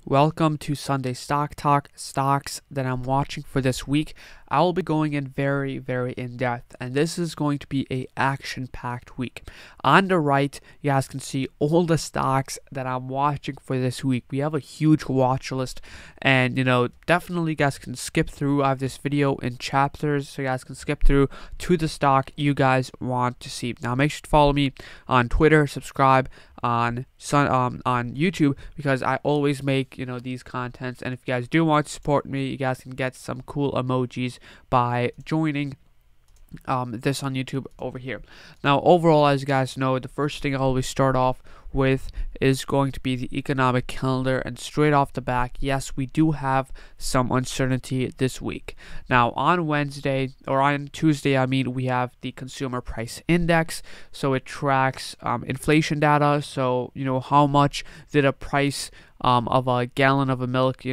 Welcome to Sunday Stock Talk, stocks that I'm watching for this week. I will be going in very in depth, and this is going to be a action-packed week. On the right, you guys can see all the stocks that I'm watching for this week. We have a huge watch list, and definitely you guys can skip through. I have this video in chapters, so you guys can skip through to the stock you guys want to see. Now make sure to follow me on Twitter, subscribe on YouTube, because I always make these contents, and if you guys do want to support me, you guys can get some cool emojis by joining this on YouTube over here. Now overall, as you guys know, the first thing I always start off with is going to be the economic calendar, and straight off the back, yes, we do have some uncertainty this week. Now on Wednesday, or on Tuesday I mean, we have the consumer price index, so it tracks inflation data. So how much did a price of a gallon of a milk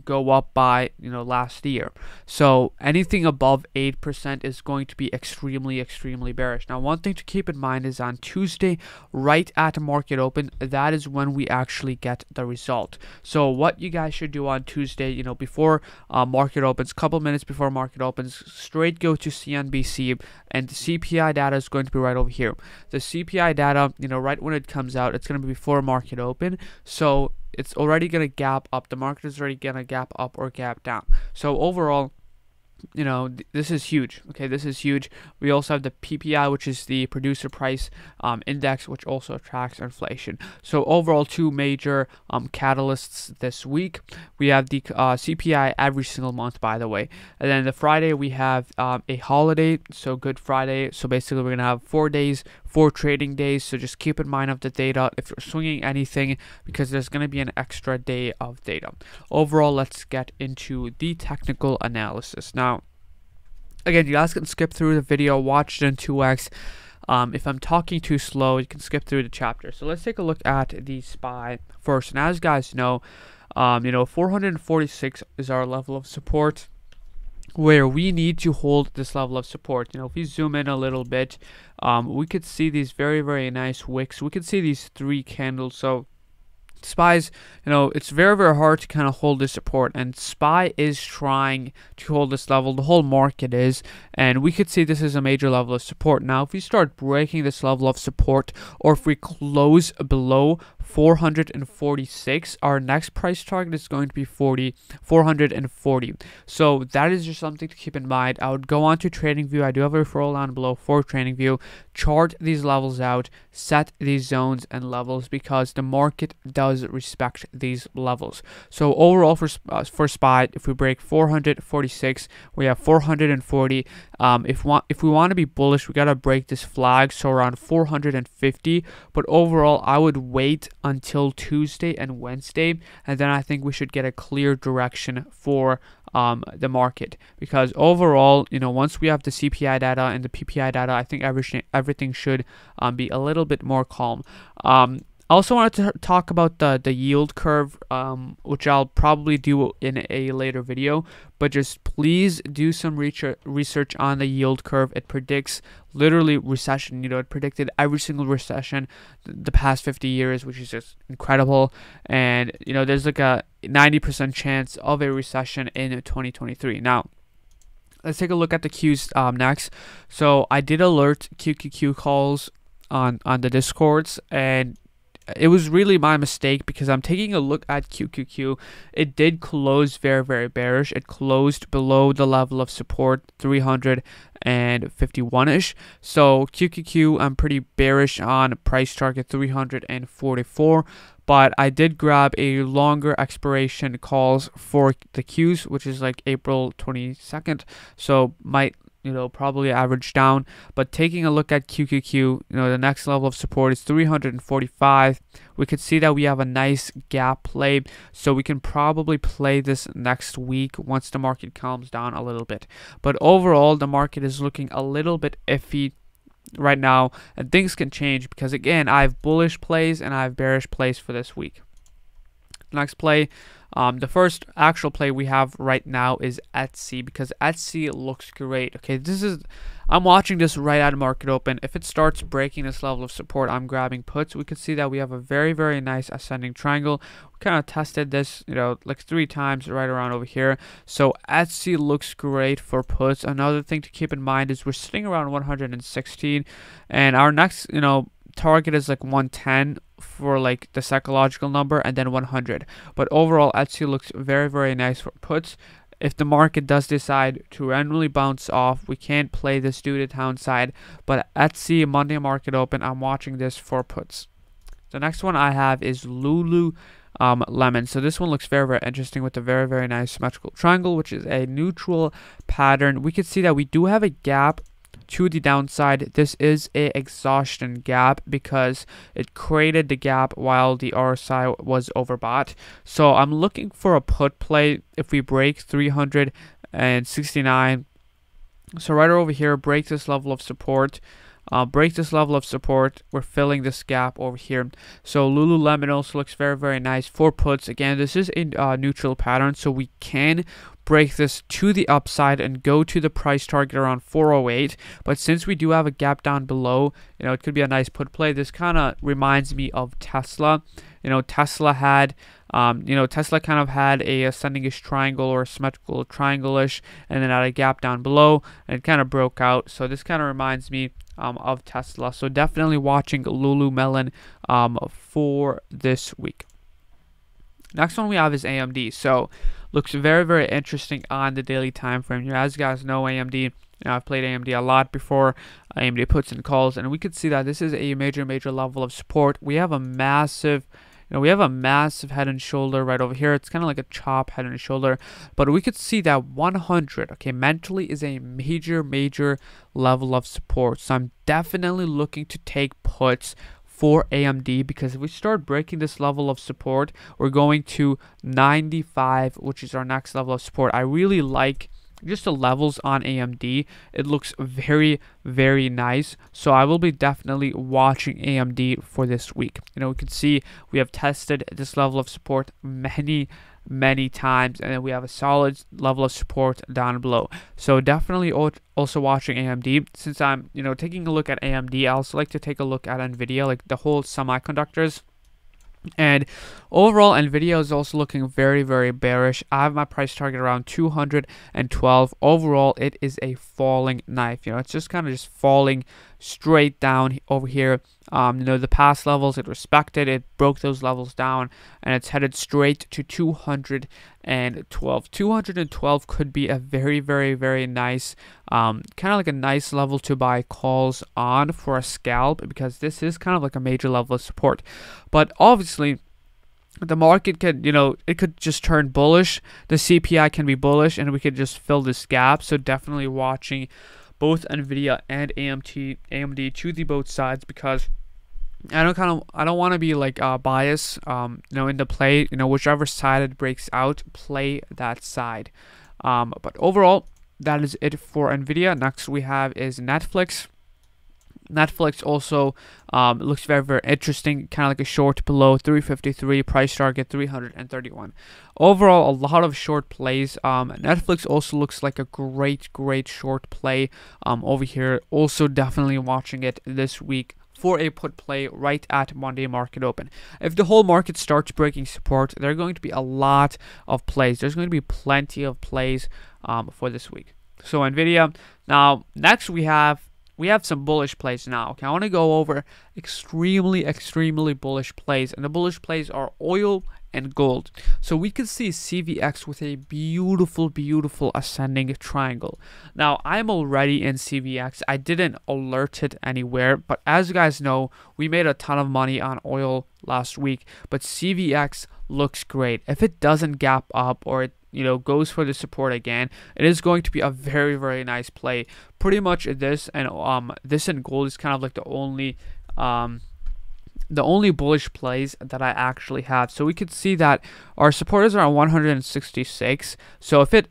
go up by last year. So anything above 8% is going to be extremely bearish. Now one thing to keep in mind is on Tuesday, right at the market open, that is when we actually get the result. So what you guys should do on Tuesday, before market opens, couple minutes before market opens, straight go to CNBC, and the CPI data is going to be right over here. The CPI data, right when it comes out, it's going to be before market open, so it's already going to gap up. The market is already going to gap up or gap down. So overall, this is huge. Okay, this is huge. We also have the PPI, which is the producer price index, which also tracks inflation. So overall, two major catalysts this week. We have the CPI every single month, by the way, and then the Friday we have a holiday, so Good Friday. So basically we're gonna have 4 days, 4 trading days, so just keep in mind of the data if you're swinging anything, because there's going to be an extra day of data. Overall, let's get into the technical analysis. Now again, you guys can skip through the video, watch it in 2x. If I'm talking too slow, you can skip through the chapter. So let's take a look at the SPY first. And as you guys know, 446 is our level of support, where we need to hold this level of support. If we zoom in a little bit, we could see these very nice wicks. We could see these 3 candles. So SPY's, it's very hard to kind of hold this support, and SPY is trying to hold this level. The whole market is, and we could see this is a major level of support. Now if we start breaking this level of support, or if we close below 446, our next price target is going to be 440. So that is just something to keep in mind. I would go on to TradingView. I do have a referral down below for TradingView. Chart these levels out, set these zones and levels, because the market does respect these levels. So overall for SPY, if we break 446, we have 440. If we want to be bullish, we gotta break this flag, so around 450. But overall, I would wait until Tuesday and Wednesday, and then I think we should get a clear direction for the market, because overall, once we have the CPI data and the PPI data, I think everything should be a little bit more calm. I also wanted to talk about the yield curve, which I'll probably do in a later video, but just please do some research on the yield curve. It predicts literally recession. It predicted every single recession the past 50 years, which is just incredible. And there's like a 90% chance of a recession in 2023. Now let's take a look at the Qs next. So I did alert QQQ calls on the Discords, and it was really my mistake, because I'm taking a look at QQQ. It did close very bearish. It closed below the level of support 351-ish. So QQQ, I'm pretty bearish on price target 344. But I did grab a longer expiration calls for the Qs, which is like April 22nd. So might probably average down. But taking a look at QQQ, the next level of support is 345. We could see that we have a nice gap play, so we can probably play this next week once the market calms down a little bit. But overall, the market is looking a little bit iffy right now, and things can change, because again, I have bullish plays and I have bearish plays for this week. Next play, the first actual play we have right now is Etsy, because Etsy looks great. Okay, I'm watching this right at market open. If it starts breaking this level of support, I'm grabbing puts. We could see that we have a very, very nice ascending triangle. We kind of tested this, like 3 times right around over here. So Etsy looks great for puts. Another thing to keep in mind is we're sitting around 116, and our next, target is like 110 for like the psychological number, and then 100. But overall, Etsy looks very, very nice for puts. If the market does decide to randomly bounce off, we can't play this due to downside. But Etsy Monday market open, I'm watching this for puts. The next one I have is Lulu Lemon. So this one looks very, very interesting with a very, very nice symmetrical triangle, which is a neutral pattern. We can see that we do have a gap to the downside. This is a exhaustion gap because it created the gap while the RSI was overbought. So I'm looking for a put play if we break 369. So right over here, break this level of support. We're filling this gap over here. So Lululemon also looks very, very nice for puts. Again, this is a neutral pattern, so we can break this to the upside and go to the price target around 408. But since we do have a gap down below, it could be a nice put play. This kind of reminds me of Tesla. Tesla kind of had a ascending-ish triangle or a symmetrical triangle-ish, and then had a gap down below, and it kind of broke out. So this kind of reminds me of Tesla. So definitely watching Lululemon for this week. Next one we have is AMD. So looks very, very interesting on the daily time frame. As you guys know, AMD, I've played AMD a lot before, AMD puts and calls, and we could see that this is a major, major level of support. We have a massive head and shoulder right over here. It's kind of like a chop head and shoulder, but we could see that 100, okay, mentally is a major, major level of support. So I'm definitely looking to take puts for AMD, because if we start breaking this level of support, we're going to 95, which is our next level of support. I really like just the levels on AMD. It looks very, very nice. So I will be definitely watching AMD for this week. We can see we have tested this level of support many times, and then we have a solid level of support down below. So definitely also watching AMD. Since I'm taking a look at AMD, I also like to take a look at NVIDIA, like the whole semiconductors. And overall, NVIDIA is also looking very, very bearish. I have my price target around 212. Overall, it is a falling knife. It's just kind of just falling straight down over here. The past levels it respected, it broke those levels down, and it's headed straight to 212. 212 could be a very, very, very nice, kind of like a nice level to buy calls on for a scalp, because this is kind of like a major level of support. But obviously, the market could, it could just turn bullish. The CPI can be bullish, and we could just fill this gap. So definitely watching both NVIDIA and AMD to the both sides, because I don't want to be like biased, in the play, whichever side it breaks out, play that side. But overall, that is it for NVIDIA. Next we have is Netflix. Netflix also looks very, very interesting, kind of like a short below 353, price target 331. Overall, a lot of short plays. Netflix also looks like a great short play over here. Also definitely watching it this week for a put play right at Monday market open. If the whole market starts breaking support, there are going to be a lot of plays. There's going to be plenty of plays for this week. So NVIDIA. Now, next we have some bullish plays now. Okay, I want to go over extremely bullish plays, and the bullish plays are oil and gold. So we can see CVX with a beautiful ascending triangle. Now, I'm already in CVX. I didn't alert it anywhere, but as you guys know, we made a ton of money on oil last week, but CVX looks great. If it doesn't gap up, or it goes for the support again, it is going to be a very nice play. Pretty much this and gold is kind of like the only bullish plays that I actually have. So we could see that our support is around 166. So if it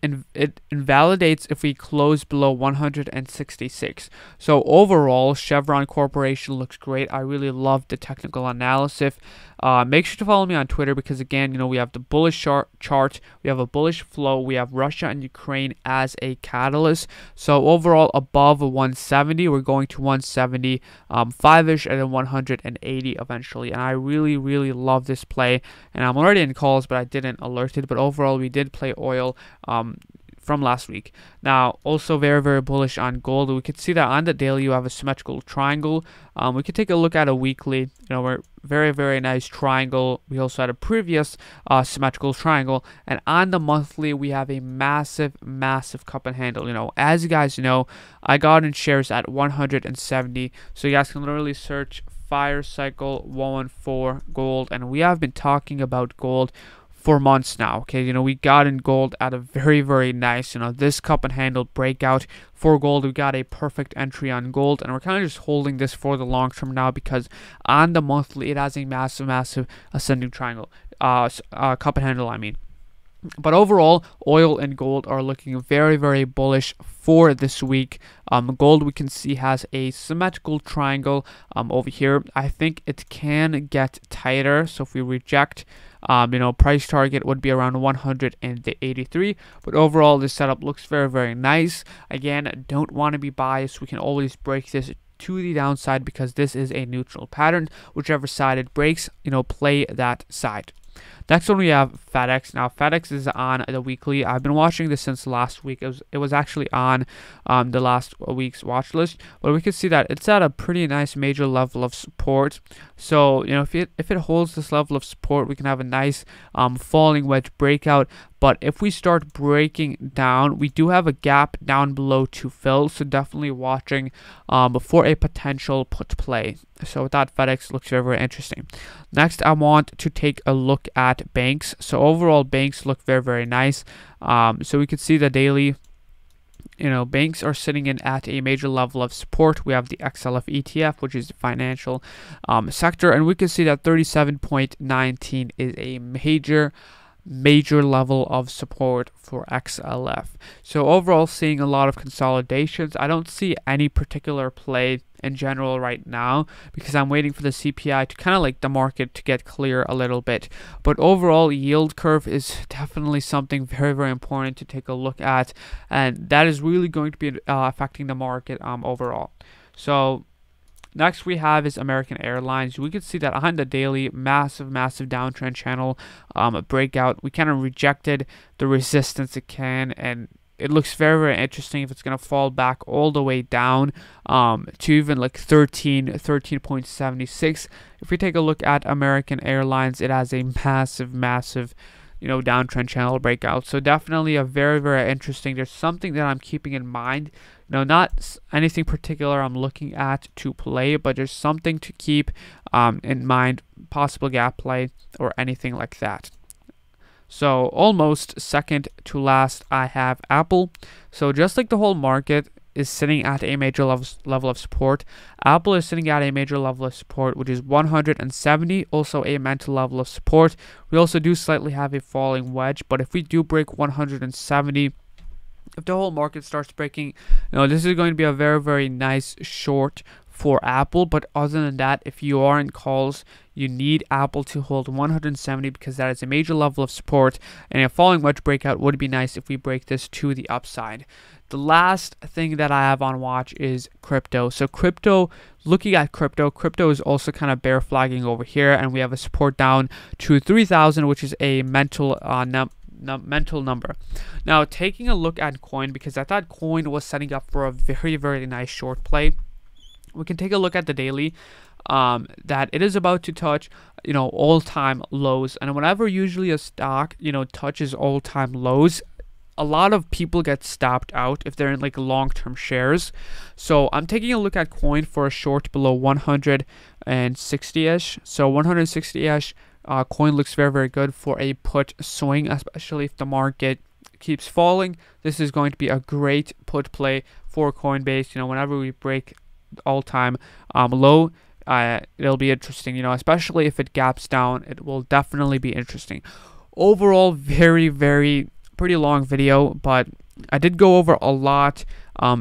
invalidates if we close below 166. So overall, Chevron Corporation looks great. I really love the technical analysis. Make sure to follow me on Twitter because, again, we have the bullish chart, we have a bullish flow, we have Russia and Ukraine as a catalyst. So overall, above 170, we're going to 170, 5-ish, and then 180 eventually. And I really, really love this play. And I'm already in calls, but I didn't alert it. But overall, we did play oil from last week. Now, also very, very bullish on gold. We could see that on the daily, you have a symmetrical triangle. We could take a look at a weekly. We're very, very nice triangle. We also had a previous symmetrical triangle. And on the monthly, we have a massive, massive cup and handle. As you guys know, I got in shares at 170. So you guys can literally search Fire Cycle 114 gold. And we have been talking about gold for months now. Okay, we got in gold at a very, very nice, this cup and handle breakout for gold. We got a perfect entry on gold, and we're kind of just holding this for the long term now because on the monthly it has a massive, massive ascending triangle, cup and handle, I mean. But overall, oil and gold are looking very, very bullish for this week. Gold, we can see, has a symmetrical triangle over here. I think it can get tighter. So if we reject, price target would be around 183. But overall, this setup looks very, very nice. Again, don't want to be biased. We can always break this to the downside because this is a neutral pattern. Whichever side it breaks, play that side. Next one, we have FedEx. Now, FedEx is on the weekly. I've been watching this since last week. It was actually on the last week's watch list, but we can see that it's at a pretty nice major level of support. So, if it holds this level of support, we can have a nice falling wedge breakout. But if we start breaking down, we do have a gap down below to fill. So definitely watching for a potential put play. So with that, FedEx looks very, very interesting. Next, I want to take a look at banks. So overall, banks look very, very nice. So we can see the daily. Banks are sitting in at a major level of support. We have the XLF ETF, which is the financial sector, and we can see that 37.19 is a major level of support for XLF. So overall, seeing a lot of consolidations. I don't see any particular play in general right now because I'm waiting for the CPI to kind of like the market to get clear a little bit. But overall, yield curve is definitely something very, very important to take a look at, and that is really going to be affecting the market overall. So next we have is American Airlines. We can see that on the daily, massive downtrend channel breakout. We kind of rejected the resistance it can, and it looks very, very interesting if it's going to fall back all the way down to even like 13.76. If we take a look at American Airlines, it has a massive downtrend channel breakout. So definitely a very, very interesting. There's something that I'm keeping in mind. Not anything particular I'm looking at to play, but there's something to keep in mind, possible gap play or anything like that. So almost second to last, I have Apple. So just like the whole market is sitting at a major level of support, Apple is sitting at a major level of support, which is 170, also a mental level of support. We also do slightly have a falling wedge, but if we do break 170, if the whole market starts breaking, this is going to be a very, very nice short for Apple. But other than that, if you are in calls, you need Apple to hold 170 because that is a major level of support, and a falling wedge breakout would be nice if we break this to the upside. The last thing that I have on watch is crypto. So looking at crypto is also kind of bear flagging over here, and we have a support down to 3,000, which is a mental number. Now, taking a look at coin, because I thought coin was setting up for a very, very nice short play, we can take a look at the daily, that it is about to touch all-time lows. And whenever usually a stock touches all-time lows, a lot of people get stopped out if they're in like long-term shares. So I'm taking a look at coin for a short below 160ish. So 160ish coin looks very, very good for a put swing, especially if the market keeps falling. This is going to be a great put play for Coinbase. Whenever we break all-time low, it'll be interesting. Especially if it gaps down, it will definitely be interesting. Overall, very, very pretty long video, but I did go over a lot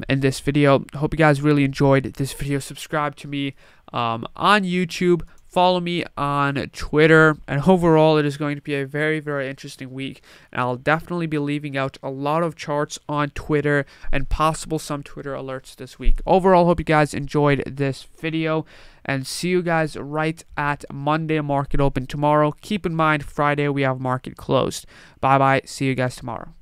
in this video. Hope you guys really enjoyed this video. Subscribe to me on YouTube follow me on Twitter, and overall it is going to be a very, very interesting week, and I'll definitely be leaving out a lot of charts on Twitter and possible some Twitter alerts this week. Overall, hope you guys enjoyed this video, and see you guys right at Monday market open tomorrow. Keep in mind, Friday we have market closed. Bye bye, see you guys tomorrow.